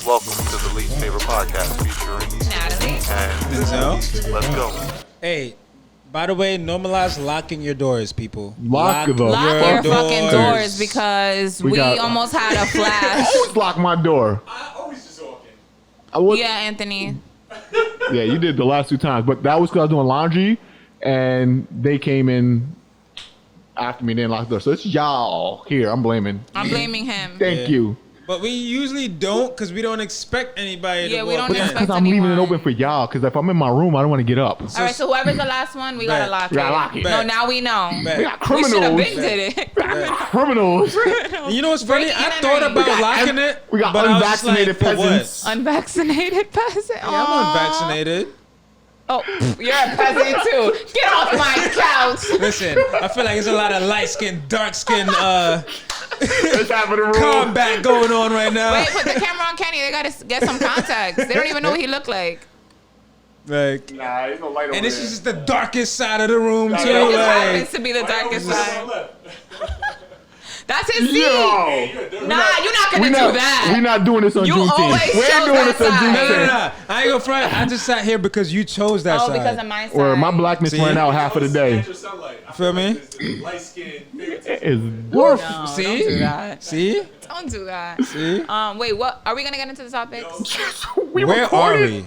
Welcome to the Least Favorite Podcast featuring Natalie and Denzil. Let's go. Hey, by the way, normalize locking your doors, people. Lock them. Lock your fucking doors because we almost had a flash. Always lock my door. I always just walk in. Yeah, Anthony. Yeah, you did the last 2 times, but that was because I was doing laundry, and they came in after me and didn't lock the door. So it's y'all here. I'm blaming. I'm blaming him. Thank you. But we usually don't because we don't expect anybody to Yeah, we walk don't in. expect Because I'm leaving it anyone. open for y'all. Because if I'm in my room, I don't want to get up. All right, so whoever's the last one, we gotta Bet. lock We gotta it. lock it. No, Bet. now we know. Bet. We got We should have criminals. been did it. Criminals. And you know what's funny? Breaking I and thought entering. about locking it. We got but I was just unvaccinated like, for what? peasants. Unvaccinated peasant. Yeah, I'm unvaccinated. Oh, you're a peasant too. Get off my couch. Listen, I feel like there's a lot of light-skinned, dark-skinned It's happening. combat going on right now. Wait, put the camera on Kenny. They gotta get some context. They don't even know what he looked like. Like, Nah, there's no light over and this there. is just the darkest side of the room too. It just Like, happens to be the darkest side. That's his seat. Yo. Nah, you're not gonna do that. We're not doing this on You Juneteenth. always We're chose doing that this on side. no, Juneteenth. I ain't gonna front. I just sat here because you chose that Oh, side. because of my side. Or my blackness See? ran out half of the day. Natural sunlight. I Feel me? Like this light skin favoritism. It's No, See? don't do that. See? Don't do that. See? Wait, what? Are we gonna get into the topics? Where are we?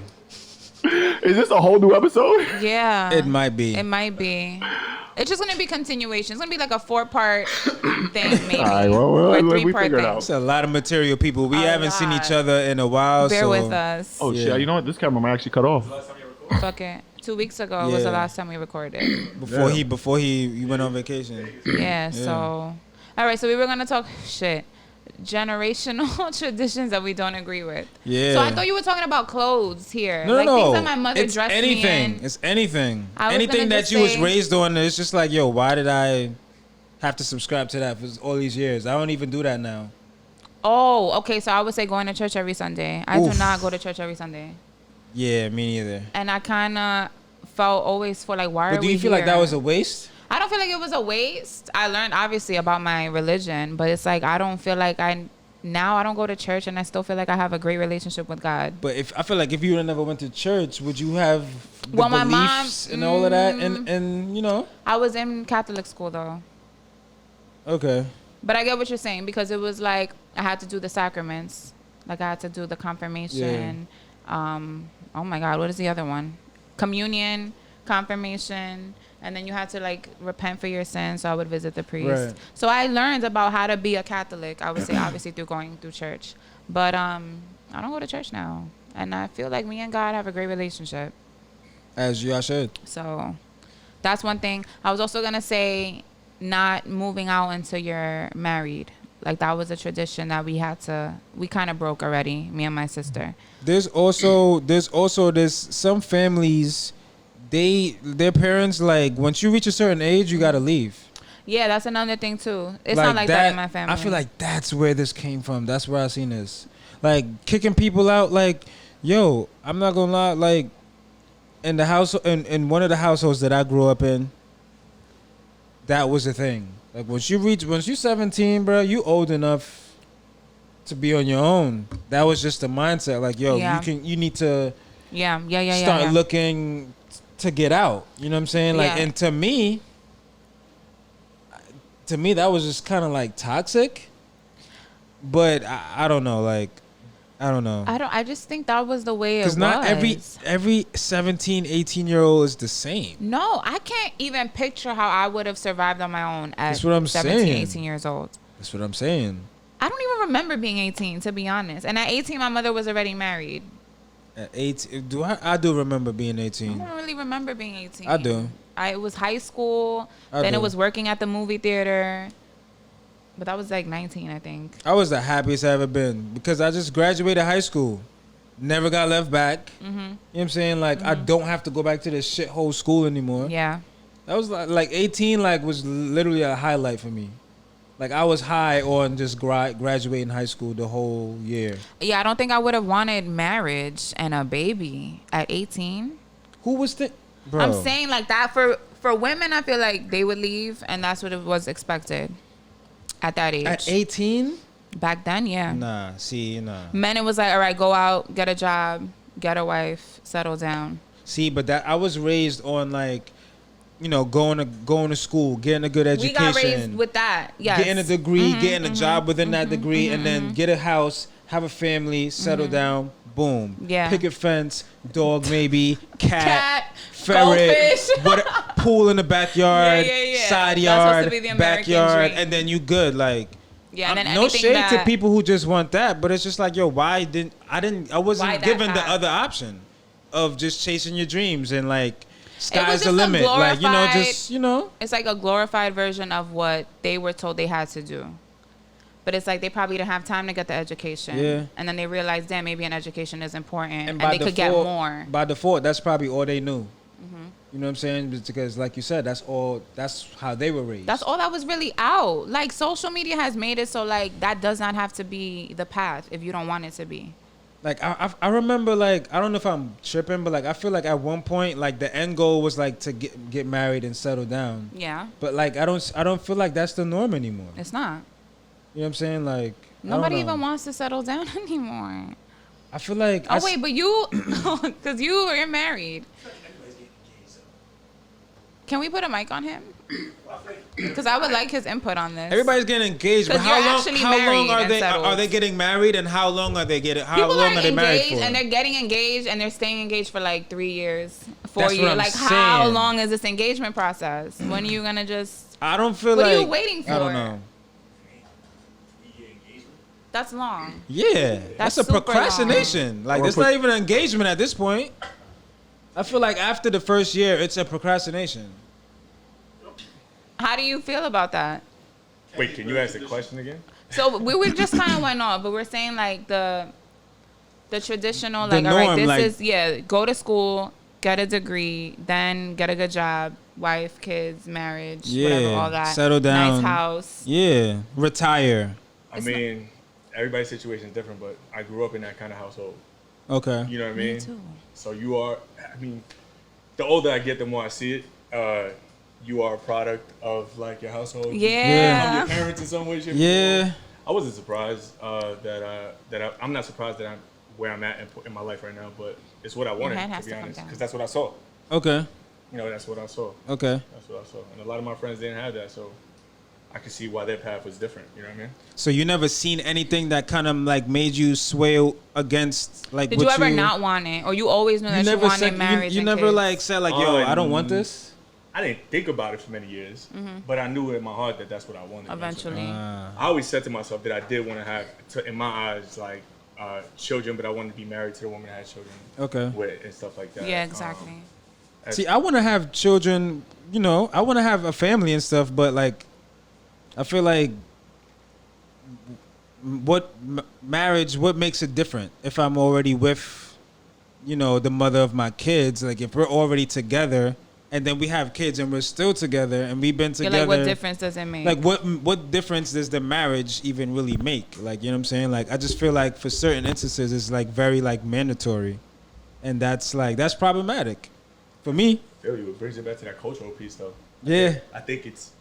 Is this a whole new episode? Yeah. It might be. It might be. It's just gonna be continuation. It's gonna be like a 4-part thing, maybe. All right, well, or we 3-part figure it thing. out. It's a lot of material, people. We A haven't seen lot. each other in a while. Bear so with us. Oh, Yeah. shit. You know what? This camera might actually cut off. Fuck it. 2 weeks ago was the Yeah. last time we recorded. Before he went on vacation. Yeah, so. All right, so we were gonna talk shit. Generational traditions that we don't agree with. Yeah. So I thought you were talking about clothes here. No, like no, things no. that my mother It's dressed anything. me in. It's anything. I was Anything gonna that just you was say- raised on. It's just like, yo, why did I have to subscribe to that for all these years? I don't even do that now. Oh, okay. So I would say going to church every Sunday. I do Oof. not go to church every Sunday. Yeah, me neither. And I kind of felt always for like, why are But do we you feel like that here? was a waste? I don't feel like it was a waste. I learned obviously about my religion, but it's like I don't feel like now I don't go to church and I still feel like I have a great relationship with God. But I feel like if you never went to church, would you have the Well, my mom- beliefs and all of that? And you know, I was in Catholic school though. okay. But I get what you're saying because it was like I had to do the sacraments. Like I had to do the confirmation. Oh my God, what is the other one? Communion, confirmation, and then you had to like repent for your sins. So I would visit the priest. Right. So I learned about how to be a Catholic. I would say obviously through going through church, but I don't go to church now, and I feel like me and God have a great relationship. As you, I should. So that's one thing. I was also gonna say not moving out until you're married. Like that was a tradition that we kind of broke already, me and my sister. There's also this some families, their parents like once you reach a certain age, you gotta leave. Yeah, that's another thing too. It's not like that in my family. I feel like that's where this came from. That's where I seen this. Like kicking people out. Like, yo, I'm not gonna lie. Like, in the house, in one of the households that I grew up in, that was a thing. Like once you're 17, bro, you old enough to be on your own. That was just the mindset. Like, yo, Yeah. you need to yeah. start looking to get out. You know what I'm saying? Like, Yeah. and to me, that was just kind of like toxic. But I don't know. Like, I don't know. I just think that was the way it was. Because not every 17, 18-year-old is the same. No, I can't even picture how I would have survived on my own at That's what I'm 17, saying. 18 years old. That's what I'm saying. I don't even remember being 18, to be honest. And at 18, my mother was already married. At 18, I do remember being I 18. don't really remember being 18. I do. It was high school. I Then do. it was working at the movie theater. But that was like 19, I think. I was the happiest I ever been because I just graduated high school. Never got left back. Mm-hmm. You know what I'm saying? Like, I don't have to go back to this shithole school anymore. Yeah. That was like 18 was literally a highlight for me. Like, I was high on just graduating high school the whole year. Yeah, I don't think I would have wanted marriage and a baby at 18. Who was bro? I'm saying like that for women, I feel like they would leave and that's what it was expected at that age. At 18? Back then, yeah. Nah. Men, it was like, all right, go out, get a job, get a wife, settle down. See, but that I was raised on like, going to school, getting a good education. We got raised with that. Yes. Getting a degree, getting a job within that degree, and then get a house, have a family, settle down, boom. Yeah. Picket fence, dog maybe, cat, ferret, goldfish. pool in the backyard, Yeah. side That's yard, supposed to be the American backyard, dream. and then you good. Like, Yeah, and then no anything shade to that- people who just want that, but it's just like, yo, I wasn't Why that given the path? other option of just chasing your dreams and like sky's just the a limit. Like, glorified- It's like a glorified version of what they were told they had to do. But it's like they probably didn't have time to get the education. Yeah. And then they realized, damn, maybe an education is important. And by they could get default- more. By default, that's probably all they knew. You know what I'm saying? Because like you said, that's how they were raised. That's all that was really out. Like, social media has made it so, like, that does not have to be the path if you don't want it to be. Like I remember, like, I don't know if I'm tripping, but like I feel like at one point, like the end goal was like to get married and settle down. Yeah. But like I don't feel like that's the norm anymore. It's not. You know what I'm saying? Like Nobody I don't know. even wants to settle down anymore. I feel like Oh, wait, but you, because you're married. Can we put a mic on him? Because I would like his input on this. everybody's getting engaged, but 'Cause how you're long? actually How long married are and they? settled. Are they getting married, and how long are they getting? How People long are are they married engaged for? and they're getting engaged and they're staying engaged for like 3 years, 4 That's what years. I'm Like, how saying. long is this engagement process? When are you gonna just? I don't feel What like. are you waiting I don't for? know. That's long. Yeah, that's a super procrastination. Like, Or it's put- not even an engagement at this point. I feel like after the first year, it's a procrastination. How do you feel about that? Wait, can you ask the question again? So we just kind of went off, but we're saying like the traditional, The like, all right, norm, this like- is go to school, get a degree, then get a good job, wife, kids, marriage, whatever, all that. settle down, Nice house. Yeah, retire. I mean, everybody's situation is different, but I grew up in that kind of household. Okay. You know what I mean? Me too. So you are, I mean, the older I get, the more I see it. You are a product of like your household. Yeah. Your parents in some way, shape, or Yeah. form. I wasn't surprised I'm not surprised that I'm where I'm at in my life right now, but it's what I wanted, hand has to be to come honest, down. because that's what I saw. Okay. You know, that's what I saw. Okay. That's what I saw. And a lot of my friends didn't have that, so I could see why their path was different. You know what I mean? So you never seen anything that kind of like made you sway against like? Did what you ever not want it, or you always knew that you never wanted said marriage? you and never kids? like said like, yo, I don't want Um, this. I didn't think about it for many years, but I knew in my heart that that's what I wanted. Eventually. I always said to myself that I did want to have, in my eyes, like children, but I wanted to be married to the woman I had children Okay. with and stuff like that. Yeah, exactly. See, I want to have children. You know, I want to have a family and stuff, but like, I feel like marriage? What makes it different if I'm already with, the mother of my kids? Like, if we're already together and then we have kids and we're still together and we've been You're together. like, what difference does it make? Like, what difference does the marriage even really make? Like, you know what I'm saying? Like, I just feel like for certain instances, it's like very like mandatory, and that's problematic for me. Feel you. It brings it back to that cultural piece, though. Yeah. I think it's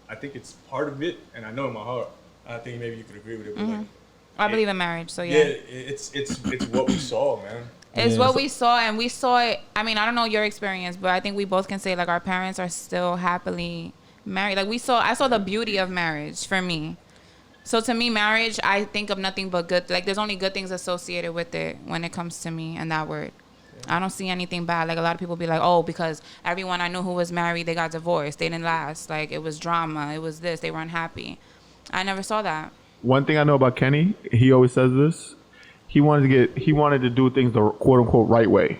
part of it, and I know in my heart. I think maybe you could agree with it. But like, I believe in marriage, so yeah, yeah. it's what we saw, man. It's Yeah. what we saw, and we saw it. I mean, I don't know your experience, but I think we both can say like our parents are still happily married. Like I saw the beauty of marriage for me. So to me, marriage, I think of nothing but good. Like there's only good things associated with it when it comes to me and that word. I don't see anything bad. Like a lot of people be like, oh, because everyone I knew who was married, they got divorced. They didn't last. Like it was drama. It was this. They were unhappy. I never saw that. One thing I know about Kenny, he always says this. He wanted to do things the quote unquote right way,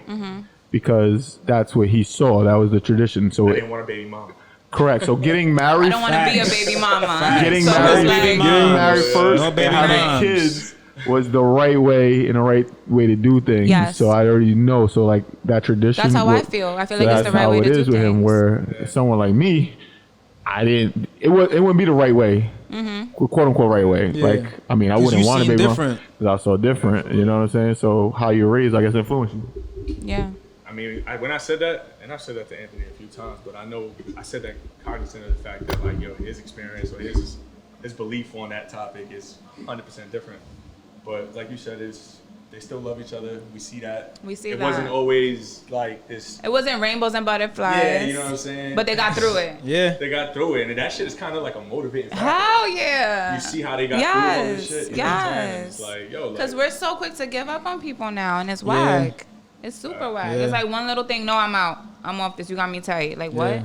because that's what he saw. That was the tradition. So I didn't want a baby mom. correct. So getting married, I don't want to be a baby mama. getting So it's married, like- getting married first, No baby and having moms. kids was the right way and the right way to do things. Yes. So I already know. So like that tradition. That's how I feel. I feel like it's the that's right how way it to do is with him. things. Where someone like me, it wouldn't be the right way, quote unquote right way. Yeah. Like I mean, I 'Cause wouldn't you want a seem baby different. because I saw different. You know what I'm saying? So how you're raised, I guess, influenced you. Yeah. I mean, when I said that, and I've said that to Anthony a few times, but I know I said that cognizant of the fact that like, his experience or his his belief on that topic is 100% different. But like you said, they still love each other. We see that. It wasn't always like this. It wasn't rainbows and butterflies. Yeah, you know what I'm saying? But they got through it. Yeah. They got through it. And that shit is kind of like a motivating factor. Hell yeah. You see how they got through all this shit? Yes. It's like, yo. Because we're so quick to give up on people now, and it's whack. It's super whack. Yeah. It's like one little thing. No, I'm out. I'm off this. You got me tight. Like, what? Yeah.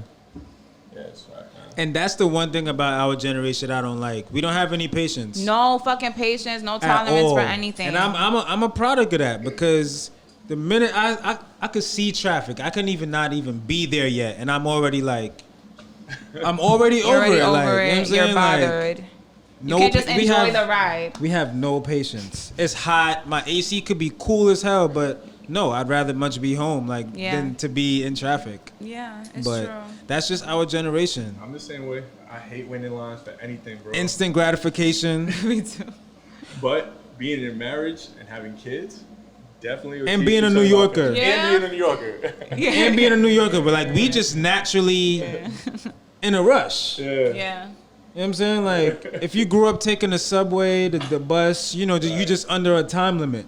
Yeah, it's whack, man. And that's the one thing about our generation I don't like. We don't have any patience. No fucking patience. No At tolerance all. for anything. And I'm a product of that because the minute I could see traffic, I couldn't even not even be there yet, and I'm already like, I'm already You're over already it. over Like, you know what I'm it. saying? You're bothered. You No, can't just we enjoy have- the ride. We have no patience. It's hot. My AC could be cool as hell, but no, I'd rather much be home than to be in traffic. Yeah, it's But true. that's just our generation. I'm the same way. I hate waiting in lines for anything, bro. Instant gratification. Me too. But being in marriage and having kids, definitely. will And teach being you a New something about Yorker. patience. Yeah. And being a New Yorker. And being a New Yorker, but like we just naturally in a rush. Yeah. Yeah. You know what I'm saying? Like, if you grew up taking the subway, the bus, you just under a time limit.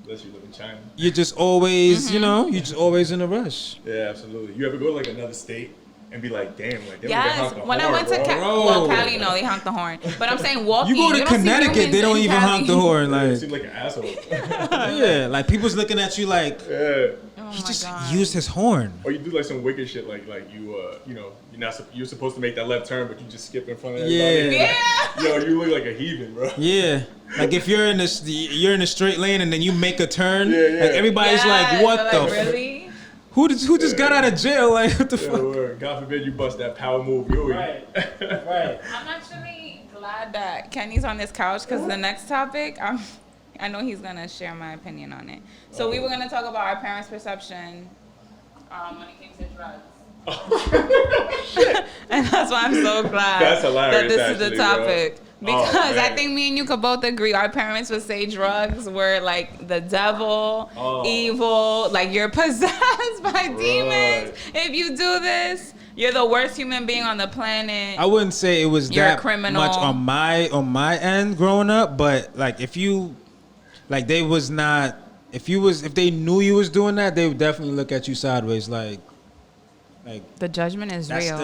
Unless you live in China. You're just always, Mm-hmm. you're just always in a rush. Yeah, absolutely. You ever go to like another state and be like, damn, like they don't Yes. honk the When I horn, went to bro. Well, Cali, no, they honk the horn. But I'm saying walking. You go to don't see Connecticut, humans they don't in even Cali. honk the horn. Yeah, you Like, seem like an asshole. yeah, like people's looking at you like, Yeah. Oh he my just God. used his horn. Or you do like some wicked shit, like you're supposed to make that left turn, but you just skip in front of everybody. Yeah. Yeah. Yo, you look like a heathen, bro. Yeah, like if you're in a straight lane and then you make a turn, Yeah, yeah. like everybody's Yes, like, what they're the? like, really? Who just got out of jail? Like, what the Yeah, fuck? word. God forbid you bust that power move. Right. I'm actually glad that Kenny's on this couch because the next topic, I know he's gonna share my opinion on it. So we were gonna talk about our parents' perception when it came to drugs. And that's why I'm so glad That's hilarious, that this is the actually, bro. topic. Oh, Because I man. think me and you could both agree our parents would say drugs were like the devil, evil, like you're possessed by demons. If you do this, you're the worst human being on the planet. I wouldn't say it was You're a that criminal. much on my end growing up, but like if you, like they was not, if they knew you was doing that, they would definitely look at you sideways, like The judgment is that's real.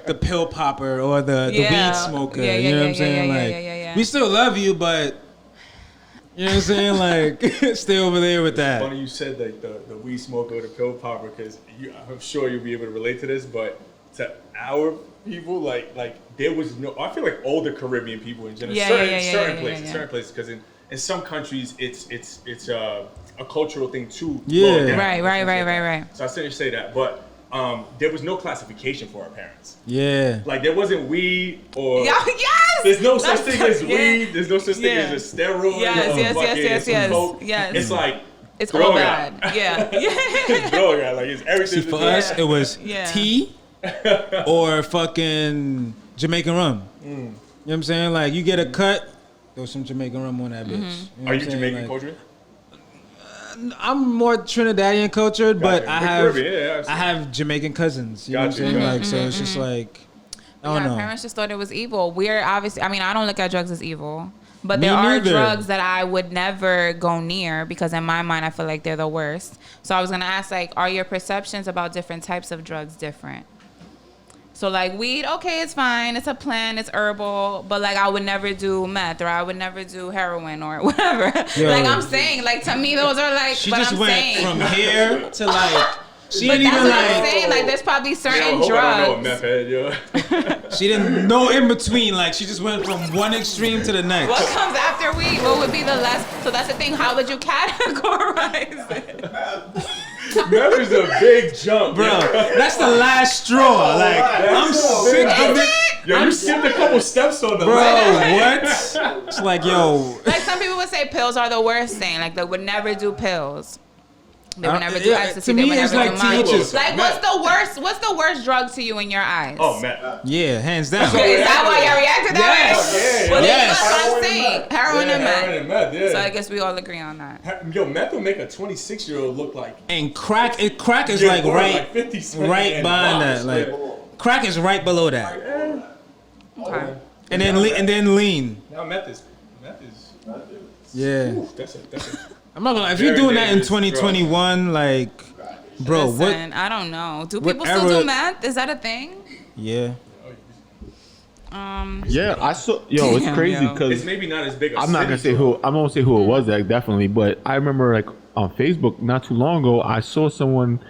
the pill popper or the Yeah. weed smoker. Yeah, you know yeah, what I'm yeah, saying? yeah, Like yeah. we still love you, but you know what I'm saying? Like stay over there with that. Funny you said like the weed smoker or the pill popper because I'm sure you'll be able to relate to this, but to our people, like there was no. I feel like older Caribbean people in general, certain places, because in some countries it's a cultural thing too. Yeah. Right. So I shouldn't say that, but there was no classification for our parents. Yeah. Like there wasn't weed or Yes. there's no such That's thing as yeah. weed. There's no such thing Yeah. as a steroid. Yes, or yes, fucking yes, some yes, coke. yes. It's like It's all droga. bad. Yeah. It's droga. Like it's everything. See, for us, it was Yeah. tea or fucking Jamaican rum. You know what I'm saying? Like you get a cut, throw some Jamaican rum on that bitch. You know Are what you I'm saying? Jamaican Like, culture? I'm more Trinidadian cultured, but Gotcha. I We're have Caribbean, yeah, I have Jamaican cousins. You know what I'm Gotcha, saying? gotcha. Like so, it's just like I don't Our know. parents just thought it was evil. We're obviously, I mean, I don't look at drugs as evil. But Me there are neither. drugs that I would never go near because in my mind, I feel like they're the worst. So I was going to ask, like, are your perceptions about different types of drugs different? So, like, weed, okay, it's fine. It's a plant. It's herbal. But, like, I would never do meth or I would never do heroin or whatever. Yo. Like, I'm saying, like, to me, those are, like, She but just I'm went saying. from here to like. She But didn't that's even what I'm like. saying. Like, there's probably Yo, certain hope I don't know a drugs. meth head, yo. She didn't know in between. Like she just went from one extreme to the next. What comes after weed? What would be the less? So that's the thing. How would you categorize it? Meth is a big jump, Bro, yo. that's the last straw. Like I'm sick of it. Yo, you skipped a couple steps on the Bro, left. what? It's like, yo. Like some people would say pills are the worst thing. Like they would never do pills. They would never do yeah, ecstasy. to They me, would it's never like do meth. teachers. Like what's the worst drug to you in your eyes? Oh, meth. Yeah, hands down. Okay, is that why y'all reacted that Yes. way? Yeah, Well, yes. that's what I'm saying. Heroin and Heroin meth. and meth, yeah. So I guess we all agree on that. Yo, meth will make a 26-year-old look like And crack is yeah, like more right, like 50 Cent right and behind Boss, that. Like yeah. crack is right below that. Okay. and then lean. Now meth is. Yeah. Ooh, that's a. I'm not gonna lie. If you're doing that in 2021, like, bro, Listen, I don't know. Do people whatever- still do meth? Is that a thing? Yeah. Yeah, I saw. Yo, it's Damn, crazy yo. because It's maybe not as big. I'm not gonna say who. I won't say who it was. Like, definitely, but I remember like on Facebook not too long ago, I saw someone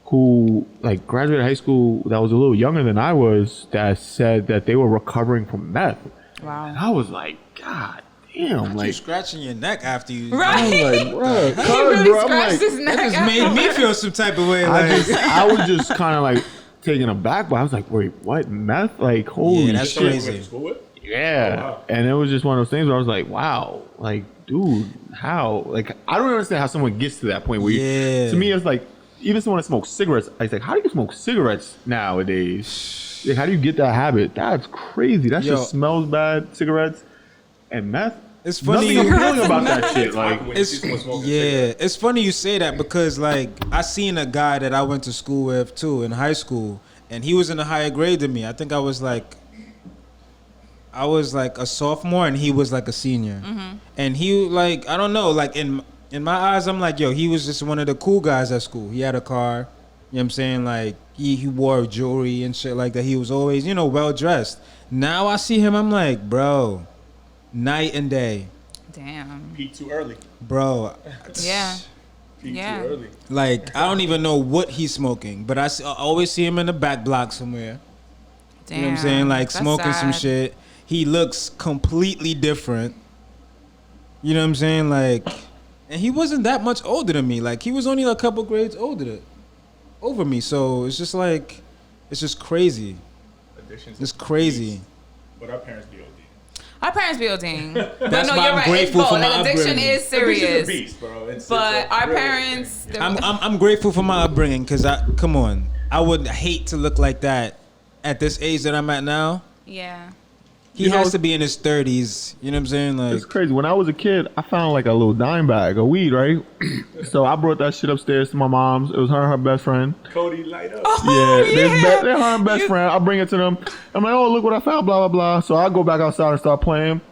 who like graduated high school that was a little younger than I was that said that they were recovering from meth. And Wow. I was like, God damn! You Like, scratching your neck after you. Right. I was like, bro, He cuz, really bro. I'm scratched like, his neck. That just made me feel some type of way. I Like, was just kind of like taken aback, but I was like, wait, what? Meth? Like, holy Yeah, that's shit! Went crazy. to school with? Yeah, Oh, wow. and it was just one of those things where I was like, wow, like, dude, how? Like, I don't understand how someone gets to that point where Yeah. to me, it's like, even someone that smokes cigarettes, I was like, how do you smoke cigarettes nowadays? Like, how do you get that habit? That's crazy. That Yo. shit smells bad, cigarettes and meth. it's funny. Nothing appealing about that shit. Like, When you see It's someone smoking yeah, cigarettes. it's funny you say that because like I seen a guy that I went to school with too in high school, and he was in a higher grade than me. I think I was like a sophomore, and he was like a senior. And he like I don't know, like in my eyes, I'm like, yo, he was just one of the cool guys at school. He had a car, you know what I'm saying? Like he wore jewelry and shit like that. He was always well dressed. Now I see him, I'm like, bro, night and day, Damn. Peak too early. bro. Yeah. Peak Yeah. too early. Like I don't even know what he's smoking, but I always see him in the back block somewhere. Damn. You know what I'm saying? Like That's smoking some sad. shit. He looks completely different. You know what I'm saying? Like, and he wasn't that much older than me. Like he was only a couple grades over me. So it's just like, it's just crazy. Addictions. It's crazy. But our parents be OD. Our parents be ODing. But That's no, why you're I'm right. grateful It's for both. my Like, addiction upbringing. is serious. Addiction's a beast, bro. But it's a our real parents, thing. I'm grateful for my upbringing because come on, I would hate to look like that at this age that I'm at now. yeah. He You know, has to be in his 30s. You know what I'm saying? Like, it's crazy. When I was a kid, I found like a little dime bag of weed, right? So I brought that shit upstairs to my mom's. It was her and her best friend. Cody, light up. Oh, Yeah, they're her and best friend. I bring it to them. I'm like, oh, look what I found, blah, blah, blah. So I go back outside and start playing.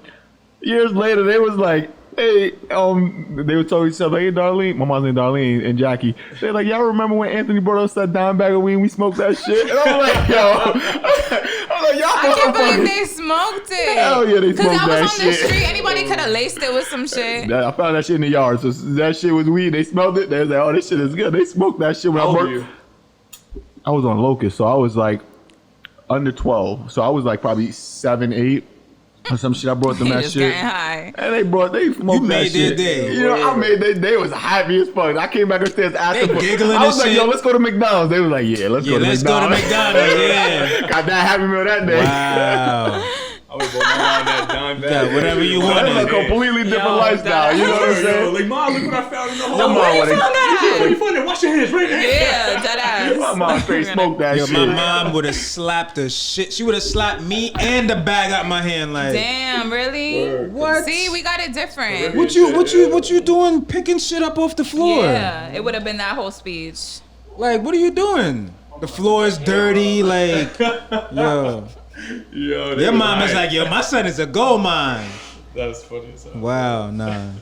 Years later, they was like, hey, they would tell each other, hey, Darlene. My mom's named Darlene and Jackie. They're like, y'all remember when Anthony brought us that dime bag of weed and we smoked that shit? And I'm like, yo. I'm like, y'all I can't believe motherfuckers. they smoked it. Hell yeah, they smoked Because I that was on the shit. street. Anybody could have laced it with some shit. I found that shit in the yard. So that shit was weed. They smelled it. They was like, oh, this shit is good. They smoked that shit when How I old are worked. you? I was on Locust, so I was like under 12. So I was like probably 7, 8 or some shit. I brought them He that just shit. getting high. And they smoked You that made their shit. day. You know, I made their day. Was happy as fuck. I came back upstairs after. They giggling I was and like, shit. yo, let's go to McDonald's. They was like, yeah, let's yeah, go to let's go to McDonald's. McDonald's. Yeah. Got that Happy Meal that day. Wow. I was going around that dime bag. Yeah, whatever you That wanted. was a completely different Yo, lifestyle. You know what I'm Yo, saying? like, Mom, look what I found in the hole. Your mom Where you would've- found that Where you at? find it? Wash your hands right now. Yeah, dead ass. My mom straight smoked that Yo, shit. my mom would have slapped the shit. She would have slapped me and the bag out my hand. Like, Damn, really? Word. what? See, we got it different. What you doing? Picking shit up off the floor? Yeah, it would have been that whole speech. Like, what are you doing? The floor is dirty. Like, yo, Yo, they your was mom is hype. like, yo, my son is a gold mine. That's funny as hell. Wow, nah.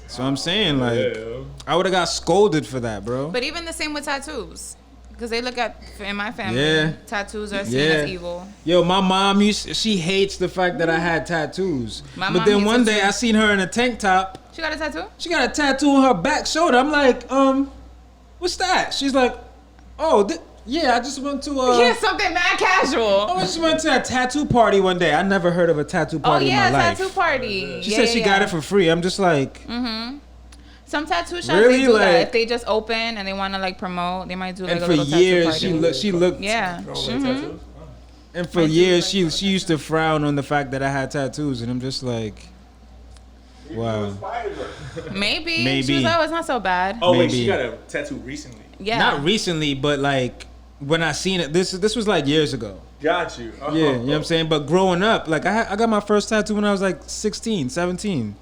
So I'm saying, like, Yeah. I would have got scolded for that, bro. But even the same with tattoos. Because they look at, in my family, Yeah. tattoos are seen Yeah. as evil. Yo, my mom she hates the fact that I had tattoos. My but mom then hates one it day too. I seen her in a tank top. She got a tattoo? She got a tattoo on her back shoulder. I'm like, what's that? She's like, oh, yeah, I just went to Yeah, something mad casual. I just went to a tattoo party one day. I never heard of a tattoo Oh, party yeah, in my life. tattoo party. She said she got it for free. I'm just like, Some tattoo shops, Really? they do that. Like- If they just open and they want to, like, promote, they might do, like, and a for little years tattoo party. she looked. Yeah. Tattoos? And for years she used to frown on the fact that I had tattoos, and I'm just like, wow. Maybe. Maybe. She was like, oh, it's not so bad. Oh, wait, Maybe. she got a tattoo recently. Yeah. Not recently, but like when I seen it, this was like years ago. Got you. Oh. Yeah, you know what I'm saying? But growing up, like I got my first tattoo when I was like 16, 17.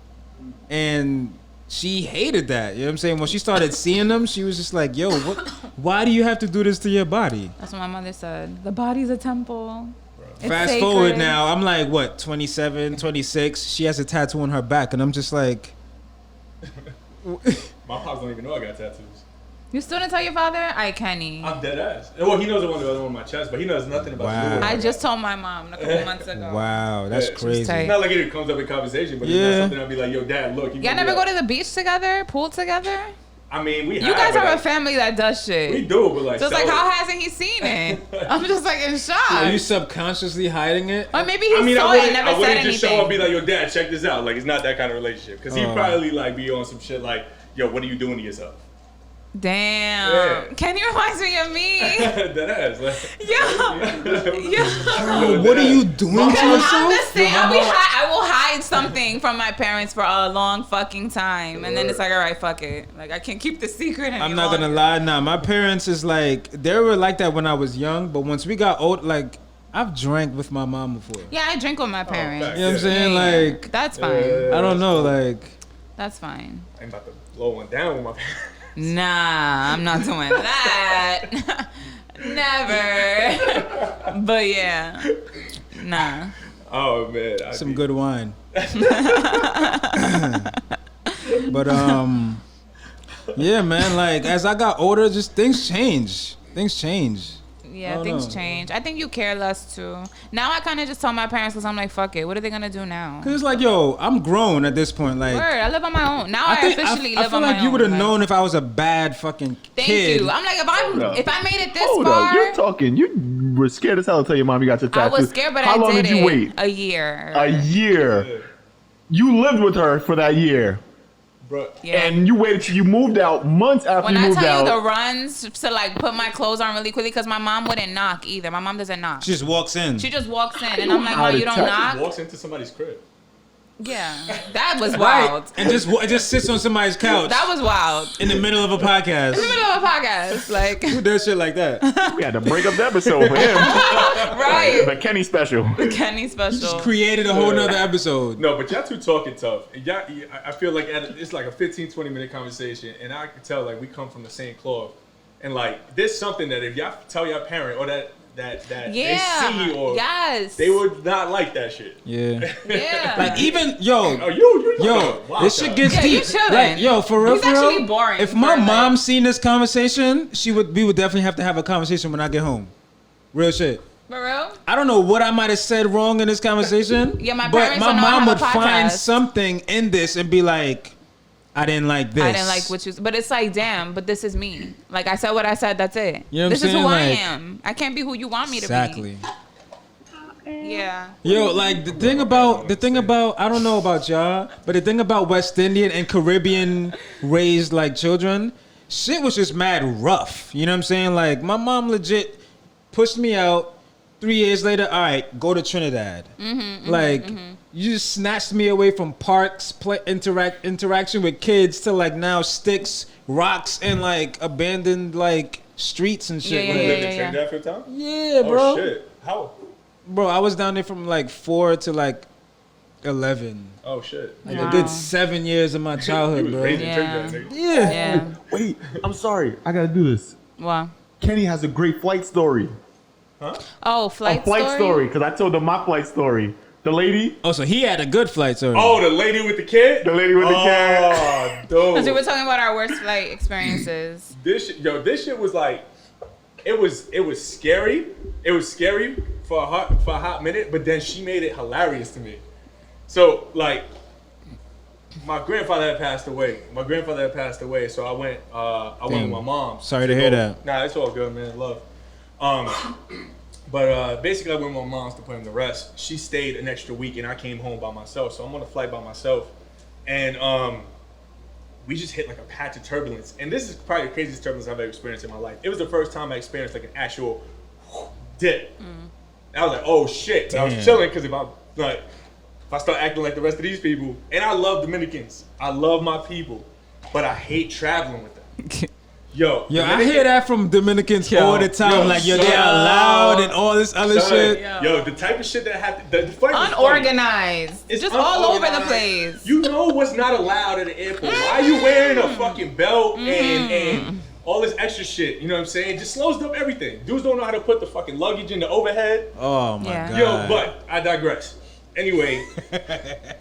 And she hated that. You know what I'm saying? When she started seeing them, she was just like, yo, why do you have to do this to your body? That's what my mother said. The body's a temple. Fast forward now, I'm like, what, 27, 26? She has a tattoo on her back, and I'm just like... My pops don't even know I got tattoos. You still didn't tell your father? Kenny. I'm dead ass. Well, he knows the one on my chest, but he knows nothing about Wow. the I just told my mom a couple months ago. Wow, that's crazy. tight. It's not like it comes up in conversation, but it's not something I'll be like, yo, Dad, look. Y'all never go to the beach together? Pool together? I mean, we have. You guys are a family that does shit. We do, but like. So it's like, how hasn't he seen it? I'm just like in shock. Are you subconsciously hiding it? Or maybe he saw it and never I said wouldn't anything. just show up and be like, yo, Dad, check this out. Like, it's not that kind of relationship. Because he'd probably like be on some shit like, yo, what are you doing to yourself? Damn. Yeah. Kenny reminds me of me. That ass. Like, Yo. What are you doing to yourself? I'm the same. I will hide something from my parents for a long fucking time. And then it's like, all right, fuck it. Like, I can't keep the secret anymore. I'm not gonna lie. Nah, my parents is like, they were like that when I was young, but once we got old, like, I've drank with my mom before. Yeah, I drink with my parents. You know what I'm saying? Yeah. Like, That's fine. I don't know, like. That's fine. I'm about to blow one down with my parents. Nah, I'm not doing that. Never. But yeah. Nah. Oh, man. Some good wine. But, yeah, man, like, as I got older, just things change. Things change. Yeah, things change. I think you care less too. Now I kind of just tell my parents because I'm like, fuck it. What are they gonna do now? Cause it's like, yo, I'm grown at this point. Like, Word, I live on my own. Now I officially live I feel on my like own. you would have known if I was a bad fucking Thank kid. you. I'm like, if I made it this Hold far, up, you're talking. You were scared as hell to tell your mom you got your I tattoo. was scared, but How long did did you wait? A year. A year. You lived with her for that year. Bro. Yeah. And you waited till you moved out months after When you I moved tell out. you the runs to like put my clothes on really quickly, because my mom wouldn't knock either. My mom doesn't knock. She just walks in. She just walks in, and I'm like, How Ma, to you don't touch- knock? Walks into somebody's crib. Yeah, that was wild. and just sits on somebody's couch. That was wild. in the middle of a podcast. In the middle of a podcast, like Who does shit like that? We had to break up the episode for him. right. The Kenny special. The Kenny special. Just created a whole nother episode. No, but y'all two talking tough. Y'all, I feel like it's like a 15, 20-minute conversation, and I can tell like we come from the same cloth. And like, there's something that if y'all tell your parent or that they see or yes, they would not like that shit. Yeah. yeah. Like even yo. Oh, you Yo, this shit gets Yeah, you deep. chillin'. Like, yo, for real, He's for real. actually boring If for, my like- mom seen this conversation, we would definitely have to have a conversation when I get home. Real shit. For real? I don't know what I might have said wrong in this conversation. Yeah, my but parents my don't know I mom have a would find podcast. something in this and be like, "I didn't like this. I didn't like what you. But it's like, damn. But this is me. Like I said what I said. That's it. You know what this I'm is who saying? I Like- am. I can't be who you want me to Exactly. be. Yeah. Yo, like the thing about I don't know about y'all, but the thing about West Indian and Caribbean raised like children, shit was just mad rough. You know what I'm saying? Like my mom legit pushed me out. 3 years later, all right, go to Trinidad. You just snatched me away from parks, interaction with kids to like now sticks, rocks, and like abandoned like streets and shit. Yeah, Like, You lived yeah, in Trinidad for a time? yeah, bro. Oh shit! How? Bro, I was down there from like 4 to like 11. Oh shit! Like Wow. I did 7 years of my You childhood, was bro. raised in Yeah. Trinidad, nigga. Yeah. Yeah. Wait, I'm sorry. I gotta do this. Well. Kenny has a great flight story. Oh, flight story, because I told him my flight story. The lady, Oh, so he had a good flight, sorry. Oh, the lady with the kid. the lady with the cat. Oh, Because we dude. were talking about our worst flight experiences. This shit was like, it was scary. It was scary for a hot minute, but then she made it hilarious to me. So like, my grandfather had passed away. So I went with my mom. Sorry to hear that. Nah, it's all good, man. Love. But basically, I went with my mom's to put him to rest. She stayed an extra week, and I came home by myself. So I'm on a flight by myself, and we just hit like a patch of turbulence. And this is probably the craziest turbulence I've ever experienced in my life. It was the first time I experienced like an actual dip. I was like, oh shit! But I was Damn. chilling because if I start acting like the rest of these people, and I love Dominicans, I love my people, but I hate traveling with them. Yo, I hear that from Dominicans all the time. Like, yo, they are loud and all this other shit. Yo, the type of shit that happened. The flight was funny. Unorganized. It's just all over the unorganized. place. You know what's not allowed at the airport. Why are you wearing a fucking belt and all this extra shit. You know what I'm saying? Just slows up everything. Dudes don't know how to put the fucking luggage in the overhead. Oh my Yeah. god. Yo, but I digress. Anyway,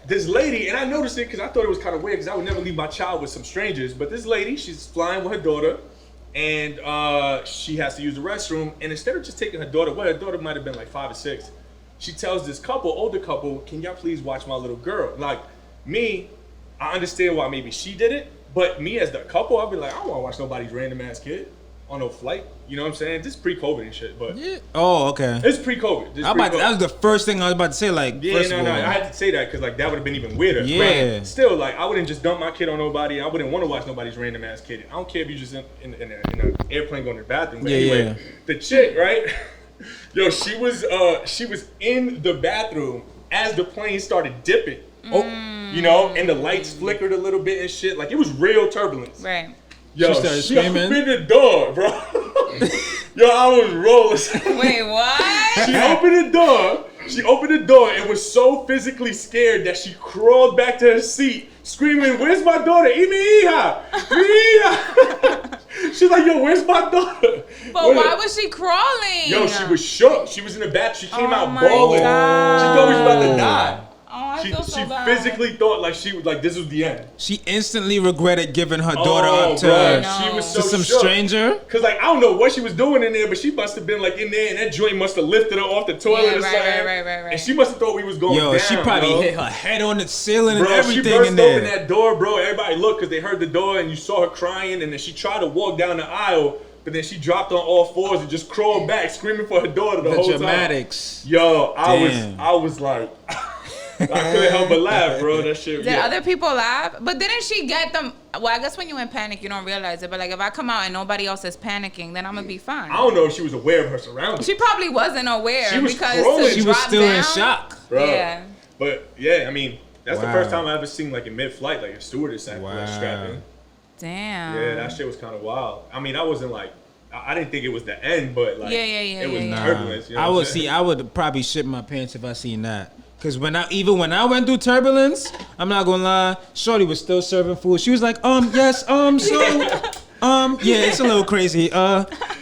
this lady, and I noticed it because I thought it was kind of weird because I would never leave my child with some strangers. But this lady, she's flying with her daughter, and she has to use the restroom. And instead of just taking her daughter, her daughter might have been like 5 or 6, she tells this couple, older couple, can y'all please watch my little girl? Like, me, I understand why maybe she did it, but me as the couple, I'd be like, I don't want to watch nobody's random ass kid on no flight. You know what I'm saying? This is pre-COVID and shit, but Yeah. Oh, okay. it's pre-COVID. That was the first thing I was about to say. Like, Yeah, first no, of all, I had to say that because like that would have been even weirder. Yeah. But still, like I wouldn't just dump my kid on nobody. I wouldn't want to watch nobody's random ass kid. I don't care if you just in an airplane going to the bathroom. But Yeah, anyway, yeah. the chick, right? Yo, she was in the bathroom as the plane started dipping. Oh, you know, and the lights flickered a little bit and shit. Like it was real turbulence. Right. Yo, She started screaming? opened the door, bro. Yo, I was rolling. Wait, what? She opened the door and was so physically scared that she crawled back to her seat, screaming, "Where's my daughter? Mi hija! Mi hija!" She's like, "Yo, where's my daughter?" But why was she crawling? Yo, she was shook. She was in the bath. She came Oh out my bawling. God. She thought we was about to die. Oh, I feel so She bad. physically thought like she was like this was the end. she instantly regretted giving her daughter up to, bro, No. she was so to some shook. stranger. Cause like I don't know what she was doing in there, but she must have been like in there, and that joint must have lifted her off the toilet Yeah, or right, something. right. And she must have thought we was going Yo, down. she probably bro. hit her head on the ceiling Bro, and everything she burst in there. open that door, bro. Everybody looked because they heard the door, and you saw her crying, and then she tried to walk down the aisle, but then she dropped on all fours and just crawled back, screaming for her daughter the whole dramatics. time. Yo, Damn. I was like, I couldn't help but laugh, bro. That shit. Did yeah. other people laugh? But didn't she get them? Well, I guess when you're in panic, you don't realize it. But like, if I come out and nobody else is panicking, then I'm gonna be fine. I don't know if she was aware of her surroundings. She probably wasn't aware She was because crawling. to She was drop still in down- shock. Bro. Yeah. But yeah, I mean, that's the Wow. first time I ever seen like in mid-flight, like a stewardess act Wow. like strapped in. Damn. Yeah, that shit was kind of wild. I mean, I wasn't like, I didn't think it was the end, but like, Yeah, it was yeah. turbulence. You know I what would I'm saying? see. I would probably shit my pants if I seen that. Cause when I went through turbulence, I'm not gonna lie, Shorty was still serving food. She was like, yes, so, yeah, it's a little crazy.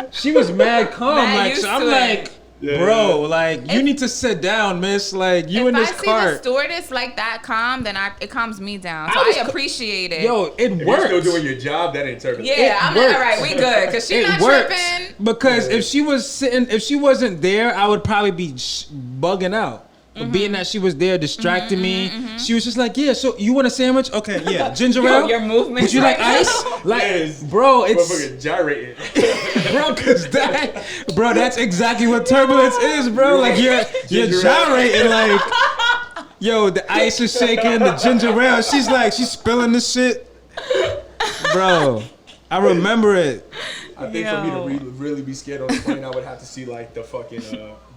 She was mad calm, Mad like, used so I'm to it. like, Yeah. bro, like, you need to sit down, miss. Like, you in If this I see the cart. stewardess like that calm, then it calms me down. So I was I appreciate it. Yo, it If you're works. still doing your job, that ain't turbulence. yeah, I'm like, works. all right, we good. Because she It not works tripping. because if she wasn't there, I would probably be bugging out. But Mm-hmm. being that she was there, distracting me, she was just like, "Yeah, so you want a sandwich? Okay, yeah, ginger Yo, ale. your movements Would you like right ice? now. Like, Yes. bro, it's Motherfucker gyrating. bro, that's exactly what turbulence is, bro. Like you're Ginger ale. gyrating, like, yo, the ice is shaking, the ginger ale. She's spilling the shit, bro. I remember it. I think for me Yo. to really be scared on the plane, I would have to see like the fucking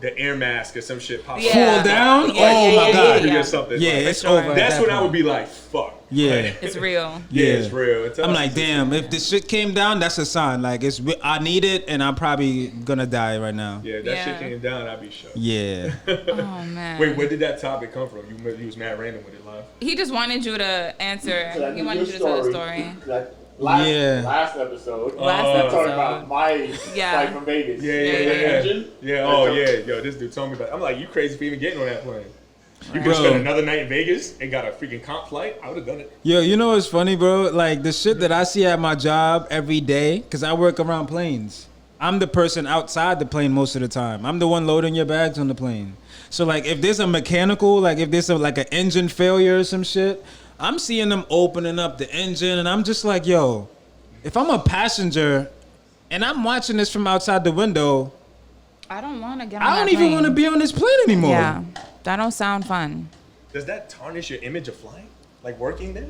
the air mask or some shit pop Yeah. Cool down. Yeah, Oh yeah, my yeah, god. yeah. or something. Yeah, Like, it's sure. over. at that's that when I point. would be like, fuck. Yeah. Like, It's real. yeah, Yeah. it's real. I'm like, damn, if this shit came down, that's a sign. Like, I need it, and I'm probably gonna die right now. Yeah, if that Yeah. shit came down, I'd be shocked. Yeah. Oh, man. Wait, where did that topic come from? You was mad random with it live. He just wanted you to answer. So I He knew wanted your you to tell the story. Like last Last episode. episode. Talking about my Yeah. flight from Vegas. Yeah. Engine. Yeah, oh yeah, yo, this dude told me about it. I'm like, you crazy for even getting on that plane. You could Bro. spend another night in Vegas and got a freaking comp flight. I would have done it. Yo, you know what's funny, bro? Like, the shit that I see at my job every day, because I work around planes. I'm the person outside the plane most of the time. I'm the one loading your bags on the plane. So, like, if there's a mechanical, like, if there's like an engine failure or some shit, I'm seeing them opening up the engine, and I'm just like, yo, if I'm a passenger and I'm watching this from outside the window, I don't want to get on I don't that even plane. want to be on this plane anymore. Yeah. That don't sound fun. Does that tarnish your image of flying? Like working there?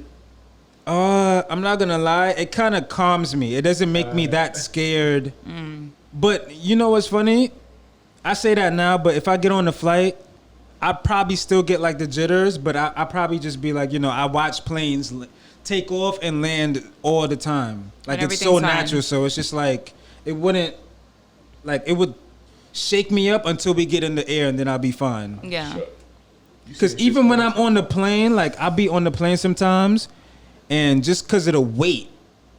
I'm not gonna lie, it kind of calms me. It doesn't make me that scared. But you know what's funny? I say that now, but if I get on the flight, I probably still get like the jitters, but I probably just be like, I watch planes take off and land all the time. Like, And it's so everything's fine. natural, so it's just like, it would shake me up until we get in the air, and then I'll be fine. Yeah. Because even when I'm on the plane, like, I'll be on the plane sometimes, and just because of the weight,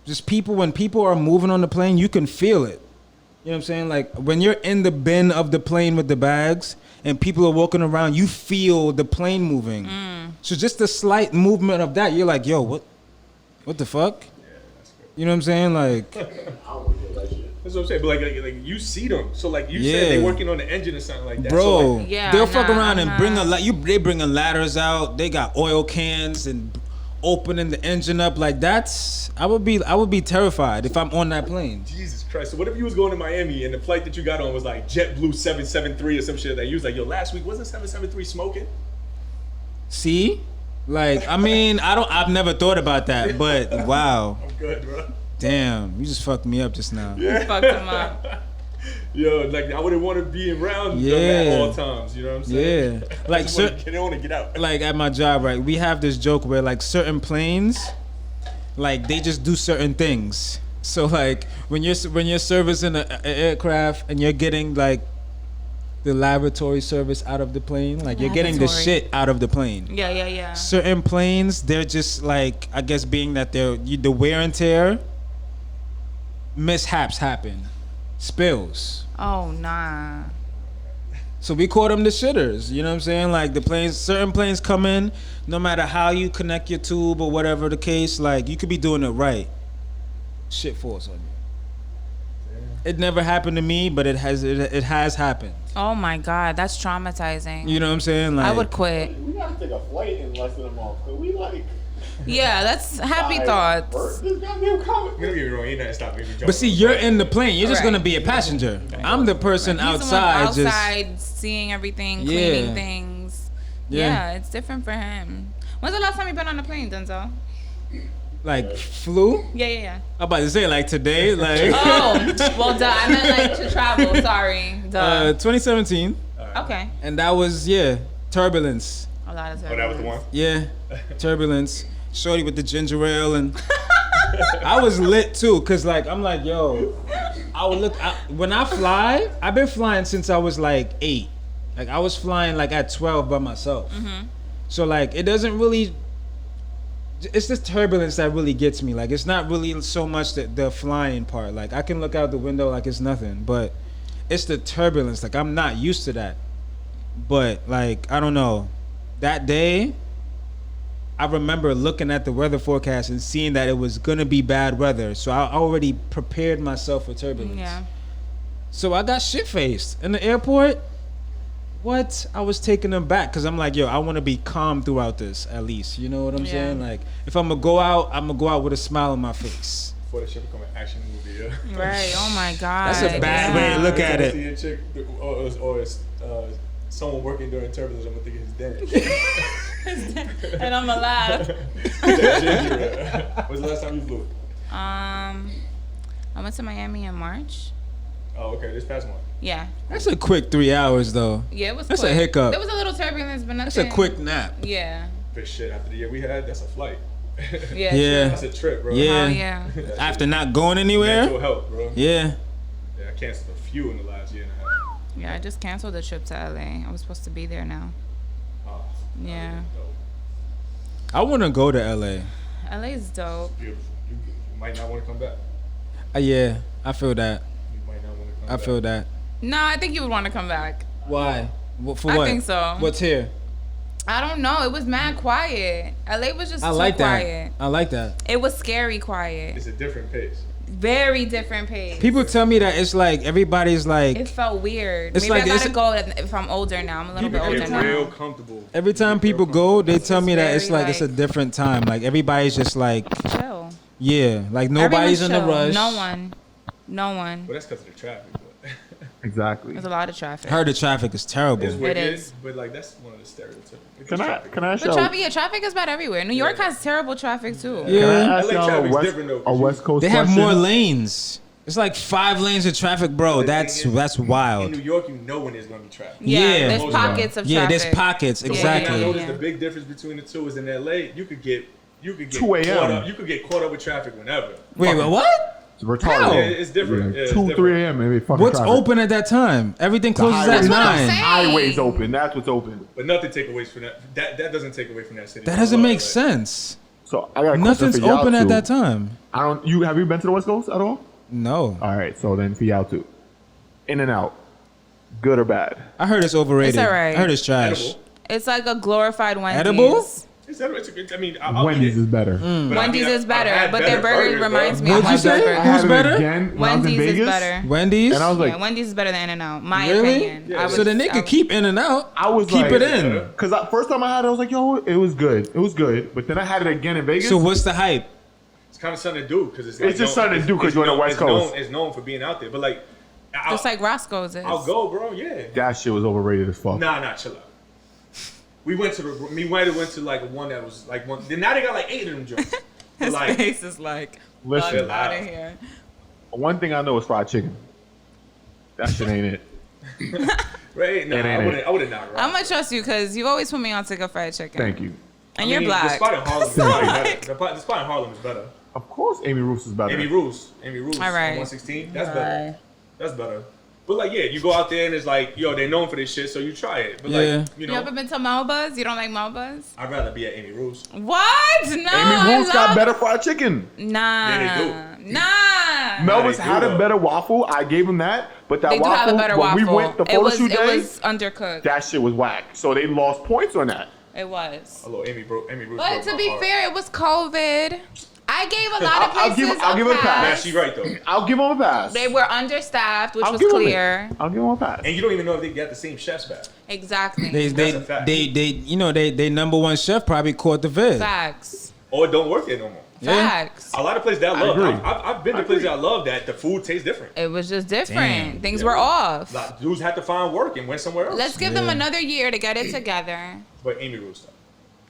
just people, when people are moving on the plane, you can feel it. You know what I'm saying? Like when you're in the bin of the plane with the bags and people are walking around, you feel the plane moving. So just the slight movement of that, you're like, yo, what the fuck? Yeah, that's good. You know what I'm saying? Like, I don't want to hear that shit. That's what I'm saying. But like you see them. So like you said, Yeah. they working on the engine or something like that. bro, So like, Yeah, they'll fuck nah, around and nah. bring they bringing ladders out. They got oil cans and opening the engine up. Like that's, I would be terrified if I'm on that plane. Jesus Christ. So what if you was going to Miami and the flight that you got on was like JetBlue 773 or some shit that you was like, yo, last week wasn't 773 smoking? See? Like, I mean, I've never thought about that, but wow. I'm good, bro. Damn, you just fucked me up just now. Fucked him up. Yo, like I wouldn't want to be around them Yeah. at all times. You know what I'm saying? Yeah. I Like, just cer- want to get out. like at my job, right? We have this joke where like certain planes, like they just do certain things. So like when you're servicing an aircraft and you're getting like the laboratory service out of the plane, like you're getting the Laboratory. shit out of the plane. Yeah. Certain planes, they're just like, I guess being that the wear and tear, mishaps happen, spills. Oh nah. So we call them the shitters. You know what I'm saying? Like certain planes come in, no matter how you connect your tube or whatever the case, like you could be doing it right. Shit falls on you. It never happened to me, but it has happened. Oh my God, that's traumatizing. You know what I'm saying? Like I would quit. We gotta take a flight in less than a month. Cause we like. Yeah, that's happy like, thoughts. This goddamn comic. Don't get me wrong, ain't nothing stopping me from jumping. But see, you're in the plane. You're just Right. gonna be a passenger. I'm the person He's the one outside, just outside seeing everything, Yeah. cleaning things. Yeah. Yeah, it's different for him. When's the last time you been on a plane, Denzel? like flew. Yeah. I'm about to say like today, like Oh, well, duh. I meant like to travel. Sorry, duh. 2017, Okay. and that was turbulence. A lot of Oh, that was the one? Yeah, turbulence. Shorty with the ginger ale, and I was lit too, cause like I'm like, yo, when I fly, I've been flying since I was like 8. Like I was flying like at 12 by myself. So like it doesn't really. It's this turbulence that really gets me. Like it's not really so much the flying part. Like I can look out the window like it's nothing, but it's the turbulence. Like I'm not used to that. But like I don't know. That day, I remember looking at the weather forecast and seeing that it was gonna be bad weather. So I already prepared myself for turbulence. Yeah. So I got shit faced in the airport. What? I was taken aback because I'm like, yo, I want to be calm throughout this at least. You know what I'm Yeah. saying? Like, if I'm gonna go out with a smile on my face. Before the shit become an action movie, yeah. Right. Oh my God. That's a bad way to look at I it. see a chick, or someone working during turbulence, I'm gonna think it's dead. And I'm alive. When's the last time you flew? I went to Miami in March. Oh, okay, this past one. Yeah. That's a quick 3 hours though. Yeah, it was That's quick. a hiccup. There was a little turbulence, but That's nothing. a quick nap. Yeah. But shit, after the year we had, that's a flight. Yeah. Yeah. That's a trip, bro. Yeah. Oh, yeah. After not going anywhere. Mental health, bro. Yeah. Yeah, I canceled a few in the last year and a half. Yeah, I just canceled the trip to LA. I was supposed to be there now. Oh, Yeah. dope. I want to go to LA. LA is dope. Beautiful. You might not want to come back. Yeah, I feel that. You might not want to come I back. feel that. No, I think you would want to come back. Why? For I what? think so. What's here? I don't know. It was mad quiet. LA was just I too like that. quiet. I like that. It was scary quiet. It's a different pace. Very different pace. People tell me that it's like everybody's like It felt weird. It's Maybe like- I gotta it's- go if I'm older now. I'm a little People bit Get older real now. comfortable. every time people go, they tell me that it's very, like it's a like- different time. Like everybody's just like Chill. yeah, like nobody's in a Everyone's chill. rush. No one. But that's because of the traffic. But Exactly. There's a lot of traffic. Heard the traffic is terrible. it's wicked, is. but like that's one of the stereotypes. It's Can I traffic. ask But y'all? traffic is bad everywhere. New York Yeah. has terrible traffic too. Can I Yeah, ask LA y'all traffic's different, though, 'cause a West Coast they have question? more lanes. It's like 5 lanes of traffic, bro. The That's thing is, In wild. New York, you know when there's gonna be traffic. Yeah, Yeah. there's Most pockets of Yeah, traffic. there's pockets So exactly. I noticed Yeah. the big difference between the two is in LA, you could get 2 a.m. caught up. You could get caught up with traffic whenever. Wait, what? It's retarded. How? Yeah, it's different. Yeah, it's 2, different. 3 a.m. maybe fucking What's traffic. open at that time? Everything closes at That's what I'm 9. saying. Highways open. That's what's open. But nothing take away from that. That doesn't take away from that city. That doesn't make Like, sense. So I got a question Nothing's for y'all open at two. that time. Have you been to the West Coast at all? No. All right, so then for y'all too. In and Out, good or bad? I heard it's overrated. It's alright. I heard it's trash. Edible. It's like a glorified Wendy's. Edible? It's a good, I mean, I'll Wendy's eat it. is better. But Wendy's is I've better, had but better their burgers bro. reminds me What'd of you Wendy's say? burgers. I had Who's it better? again when I was in Wendy's is Vegas, better. Wendy's? and I was like, Yeah, Wendy's is better than In-N-Out. My Really? opinion. Yeah. So then they could keep In and Out. I was keep like, it in. because first time I had it, I was like, yo, it was good. It was good. But then I had it again in Vegas. So what's the hype? It's kind of something to do because It's just something to do 'cause you're on the West Coast. It's known for being out there, but like, Just like Roscoe's is. I'll go, bro. Yeah. That shit was overrated as fuck. Nah, chill out. We went to like one that was like one. Then now they got like 8 of them joints. But, His like, face is like, Listen, out of here. one thing I know is fried chicken. That shit ain't it. right? Nah, It ain't I wouldn't knock. I'm gonna trust you because you always put me on to good fried chicken. Thank you. And you're black. The spot in Harlem is probably better. The spot in Harlem is better. Of course, Amy Roos is better. Amy Roos. All On right. 116. That's better. That's better. But like, yeah, you go out there and it's like, yo, they're known for this shit, so you try it. But Yeah. like, you You know, ever been to Melba's? You don't like Melba's? I'd rather be at Amy Roos. What? No. Amy I Roos got love- better fried chicken. Nah. Yeah, they Nah. Melba's they had do, a though. better waffle. I gave him that. But that They do waffle, have a better when waffle. we went the it photo was, shoot it day, was undercooked. that shit was whack. So they lost points on that. It was. Hello, Amy Roos. But to be broke my heart. fair, it was COVID. I gave a lot of places I'll give it a pass. Nah, she right though. I'll give him a pass. They were understaffed, which I'll was give him it. clear. I'll give him a pass. And you don't even know if they got the same chefs back. Exactly. They a fact. they number one chef probably caught the vid. Facts. Or it don't work there no more. Yeah. Facts. A lot of places that I love. agree. I've been to places that I love that the food tastes different. It was just different. Damn. Things Yeah. were off. Like, dudes had to find work and went somewhere else. Let's give them Yeah. another year to get it together. But Amy Roos stuff.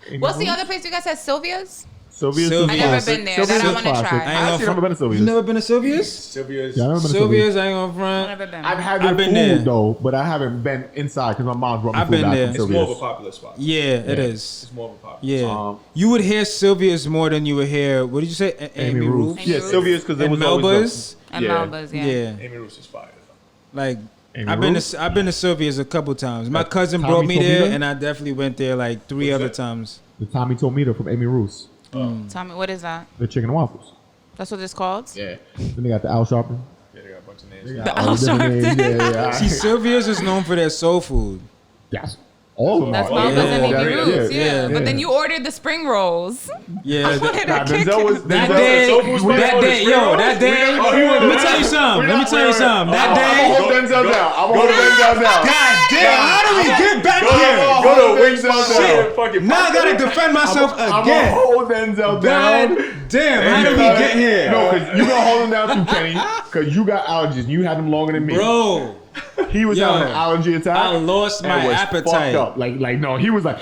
Amy What's the Roos? other place you guys said? Sylvia's? Sylvia's. Sylvia's. I never Classic. been there. Sylvia's That I is want to classic. try. I ain't I gonna actually never been to Sylvia's. You never been to Sylvia's? Sylvia's. Yeah, I never been to Sylvia's, I ain't I've gonna never been. I've had their I've been food there. though, but I haven't been inside because my mom brought me I've food been back there. from It's more of a Sylvia's. popular spot. Yeah, it Yeah. is. It's more of a popular Yeah, Um, you would hear Sylvia's more than you would hear. What did you say? Amy Roos. Amy Yeah, Roos. Sylvia's because it And was always Melba's. And yeah. Melba's, yeah. Yeah, Amy Roos is fire. like Amy I've been Roos? to Sylvia's a couple times. My Like cousin Tommy brought me there, Tomita? and I definitely went there like 3 What's other that? times. The Tommy Tomita from Amy Roos. Tell me, what is that? The chicken and waffles. That's what it's called? Yeah. Then they got the Al Sharpton. Yeah, they got a bunch of names. They The got Al all the different Sharpton. names. Yeah. See, Sylvia's is known for their soul food. Yes. All of them That's are. Melba's yeah, and Amy yeah, Roos, yeah. yeah. But then you ordered the spring rolls. Yeah, I wanted Nah, a kick. Denzel was that Denzel- day, soul food spot that on the day, spring yo, roll? that day. Oh, he Let went me to tell you that. something. Let me tell you something. That I'm day. gonna hold Denzel down. I'm gonna hold Denzel down. God damn! How do we get back Go here? to Go to a wing Denzel spot down. and fucking Now I gotta defend myself I'm gonna again. hold Denzel down. God damn! How did we get here, No, because you gonna hold him down too, Kenny. Because you got allergies. And you had them longer than me. bro? He was Yo, having an allergy attack. I lost and my was appetite. fucked up. Like no, he was like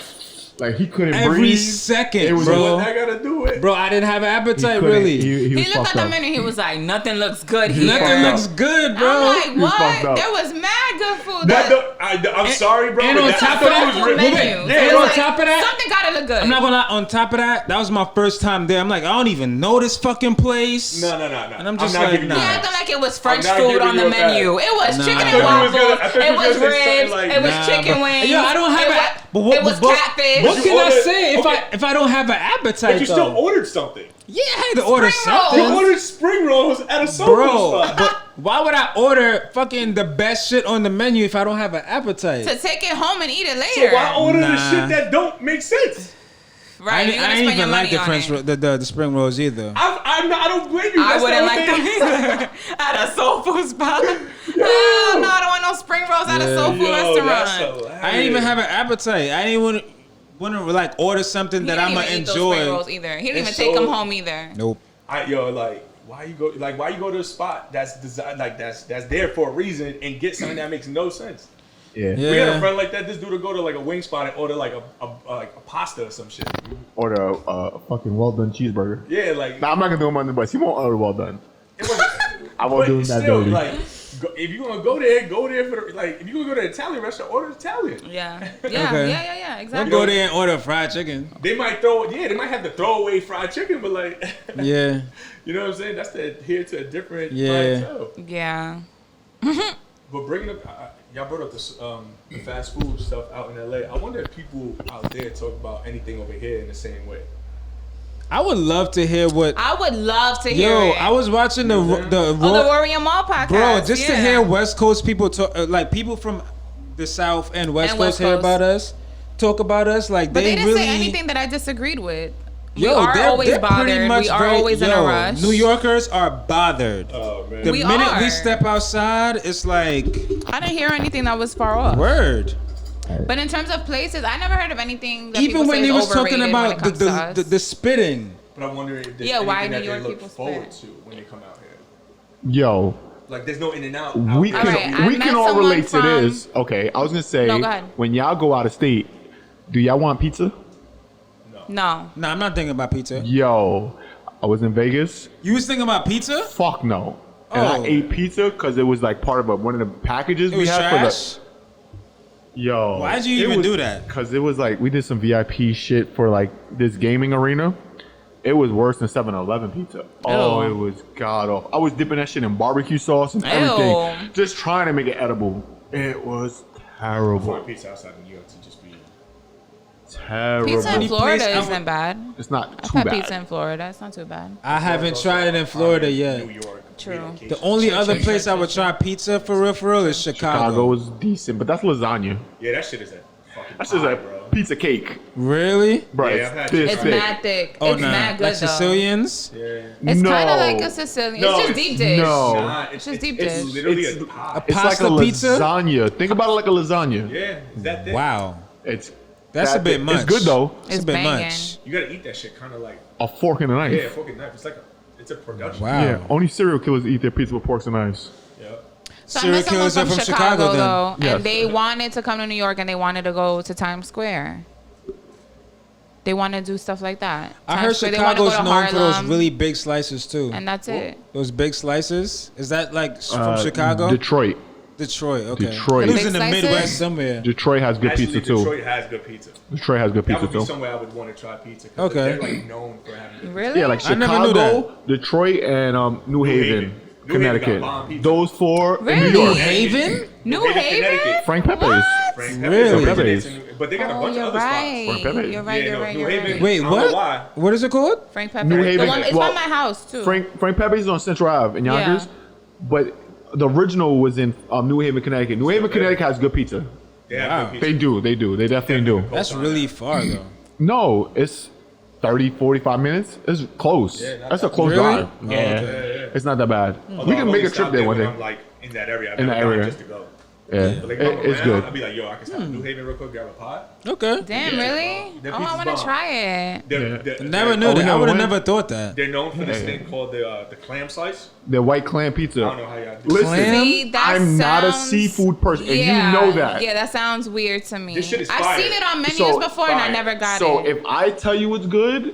he couldn't Every breathe. second, It was bro. What I gotta do it? Bro, I didn't have an He appetite couldn't- really. He was He looked fucked at the up. menu. He was like, nothing looks good here. Nothing fucked looks up. good, bro. I'm like, He was fucked what? up. There was mad good food. I'm sorry, bro. and but on that- top I of thought it was that- written- wait, menu. yeah, It and was on like, top of that- something gotta look good. I'm not gonna lie. On top of that, that was my first time there. I'm like, I don't even know this fucking place. No. And I'm just not like, giving you nah. He that. acted like it was French not food giving on the you a pass. menu. It was Nah. chicken I and thought you waffles. was gonna- I thought you It was was gonna say something ribs. like- It was Nah, chicken bro. wings. Yo, I don't have it a. was, But what, it was but- catfish. What you can I ordered- say okay. if I don't have an appetite? But you still though? ordered something. Yeah, I had to order Spring rolls. You something. ordered spring rolls at a soul food Bro, spot. but why would I order fucking the best shit on the menu if I don't have an appetite? to take it home and eat it So later. why order the Nah. shit that don't make sense? Right, you're I gonna ain't spend your even like money the on French it. the spring rolls either. I don't blame you. I That's wouldn't the like only them thing. either. At a soul food spot. Hell no, I don't want no spring rolls at a Yeah. soul food Yo, that's restaurant. hilarious. I didn't even have an appetite. I didn't even want to like order something He that didn't I'm gonna even eat those spring enjoy. rolls either. He didn't even It's take so- them home either. Nope. Like why you go to a spot that's designed like that's there for a reason and get something that makes no sense. Yeah. Yeah. We had a friend like that. This dude would go to like a wing spot and order like a pasta or some shit. Order a fucking well done cheeseburger. Yeah, like Nah, I'm not gonna do him on the bus. He won't order well done. it wasn't. I won't But do him that still, dirty. like, if you gonna go there for the, like, if you gonna go to an Italian restaurant, order Italian. Yeah. Yeah. Okay. Yeah. Don't Exactly. go there and order fried chicken. They might they might have to throw away fried chicken, but like, Yeah. you know what I'm saying? That's to adhere to a different Yeah. clientele. Yeah. But bringing up, y'all brought up the fast food stuff out in LA. I wonder if people out there talk about anything over here in the same way. I would love to hear what. I would love to hear Yo, it. I was watching the the Rory and Mal podcast. bro, just to yeah. hear West Coast people talk, like people from the South and West And Coast West hear Coast. about us, talk about us, like But they didn't really. say anything that I disagreed with. Yo, we are always they're bothered. pretty much We are very, always in a rush. New Yorkers are bothered. Oh man. The We minute are. we step outside, it's like I didn't hear anything that was far off. word. But in terms of places, I never heard of anything that Even people when say they is was talking overrated when about it comes to us. the spitting. But I'm wondering if there's Yeah, why anything that New York they look people forward spit? to when they come out here. Yo, Like, there's no in and out. we out can there. Alright, I we met can all someone relate to from- this. Okay, I was gonna say No, go ahead. when y'all go out of state, do y'all want pizza? No. Nah, I'm not thinking about pizza. Yo, I was in Vegas. You was thinking about pizza? Fuck no. And Oh. I ate pizza because it was like part of one of the packages It we was had trash. for the. Yo, Why'd you even do that? Because it was like we did some VIP shit for like this gaming arena. It was worse than 7-Eleven pizza. Oh, Ew. it was god awful. I was dipping that shit in barbecue sauce and everything, just trying to make it edible. It was For terrible. a pizza outside of New York to just be. Terrible. Pizza in Any Florida place I isn't bad. It's not I've too had bad. pizza in Florida. It's not too bad. I haven't tried it in Florida yet. New York. True. relocation. The only True, other true, place true, I would true, try pizza for real is Chicago. Chicago was decent, but that's lasagna. Yeah, that shit is a fucking. That's just pie, a bro. pizza cake, Really? bro. Yeah, it's I've had this It's thick. mad thick. Oh it's nah, mad good like though. Sicilians. Yeah. It's No. kind of like a Sicilian. No, it's just it's deep dish. no. Nah, It's just deep it's dish. literally It's- a pie. It's Pasta like a pizza? lasagna. Think about it like a lasagna. Yeah, is that thick? Wow, It's that's that a bit thick. much. It's good though. It's a It's bit banging. much. You gotta eat that shit kind of like. A fork and a knife. Yeah, fucking knife. It's like it's a production. Wow. Yeah, only serial killers eat their pizza with forks and knives. Yeah. So I Serial met someone killers are from from Chicago, Chicago, then. though, Yes. and they wanted to come to New York and they wanted to go to Times Square. They want to do stuff like that. I Times heard Square, they wanna go Chicago's to known for those Harlem, really big slices too. and that's it. Those big slices. Is that like from Chicago? Detroit. Detroit. Okay. Detroit. It The was big in the slices? Midwest somewhere. Detroit has good Actually, pizza too. Detroit has good pizza. Detroit has good That pizza would be too. somewhere I would want to try pizza. 'Cause Okay. They're like known for having good Really? Yeah, like I never knew Chicago, Detroit, and New Haven, Haven. New Haven Connecticut. got bomb pizza. Those four in New Really? York. Haven? New Haven? Connecticut. Frank Pepe's. What? Frank Really? Pepe's. But they got a Oh, bunch of you're other right. Frank Pepe. You're right. Yeah, You're no, right. New You're Haven. right. Wait, I don't know what? why. What is it called? Frank Pepper. New The Haven. one, it's Well, by my house too. Frank Pepe's is on Central Ave in Yonkers, Yeah. but the original was in New Haven, Connecticut. New Haven, Connecticut has good pizza. They have Wow. good pizza. They do. They definitely do. That's really far though. No, it's 30, 45 minutes. It's close. Yeah, not That's a that close Really? drive. Oh, Yeah. okay. It's not that bad. Although We can I've make only a trip stopped there one when day. I'm like in that area. I've In never that gone area. just to go. Yeah, But like, if I'm it's around, good. I'll be like, yo, I can stop in New Haven real quick, grab a pot. Okay. Damn, Yeah, really? their Oh, I pizza's want to bomb. try it. Never knew Oh, we that. I never would have went? never thought that. They're known for this Yeah. thing called the clam slice. The white clam I pizza. don't know how y'all do Listen, it. Clam? See, that I'm not a sounds- seafood person, and Yeah, you know that. Yeah, that sounds weird to me. This shit is I've fire. seen it on menus So, before and I fire. never got So it. if I tell you it's good,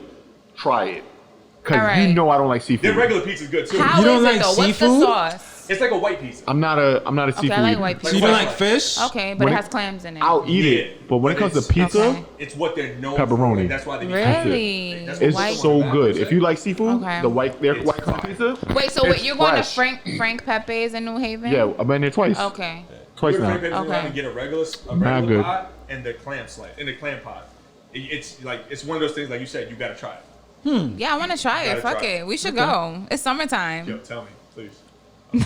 try it. Because All right. you know I don't like Their seafood. regular pizza's good too. How You don't is like it though? What's the seafood? sauce? It's like a white pizza. I'm not a seafood. I like eater. white So pizza. you don't like fish? Okay, but When it it- has clams in it. I'll eat Yeah, it, but when it but comes to it's- pizza, Okay. It's what they're known Pepperoni. for. Like, that's why they Really? That's it's White- so good. If you like seafood, Okay. the white It's white clam fire. pizza. Wait, so it's you're going to fresh. Frank Pepe's in New Haven? Yeah, I've been there twice. Okay. Twice We're now. Frank Pepe's Okay. around and get a regular Mad good. pot and the clam slice and the clam pot. It's like it's one of those things like you said you gotta try it. Yeah, I want to try it. Gotta Fuck try it. it. We should go. It's summertime. Yo, tell me, please.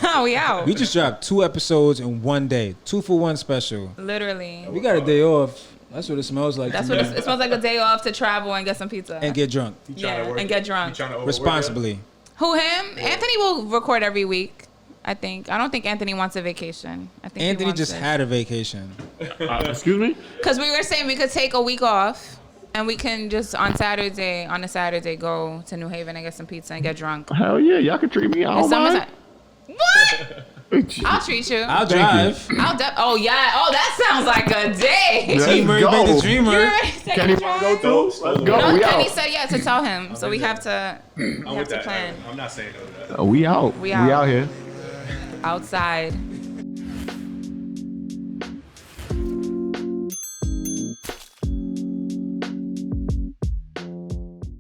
No, we out. We just dropped 2 episodes in one day. 2-for-1 special. Literally. We got a day off. That's what it smells like. That's to what me. it smells like, a day off to travel and get some pizza. And get drunk You tryna Yeah, work and it? get drunk. You tryna overwork it? responsibly. Who, him? Anthony will record every week, I think. I don't think Anthony wants a vacation. I think Anthony just had a vacation. Excuse me? Because we were saying we could take a week off and we can just on a Saturday, go to New Haven and get some pizza and get drunk. Hell yeah, y'all can treat me. I It's don't mind. summertime. What? I'll treat you. I'll Thank drive. Oh, yeah. Oh, that sounds like a day. Let's Dreamer, go. make the You dreamer. ready to take Kenny a drive? wanna go too? Let's go. No, We Kenny out. said yes to tell him, so we have to I'm with that. plan. I'm not saying no to that. We out. We We out. out here. outside.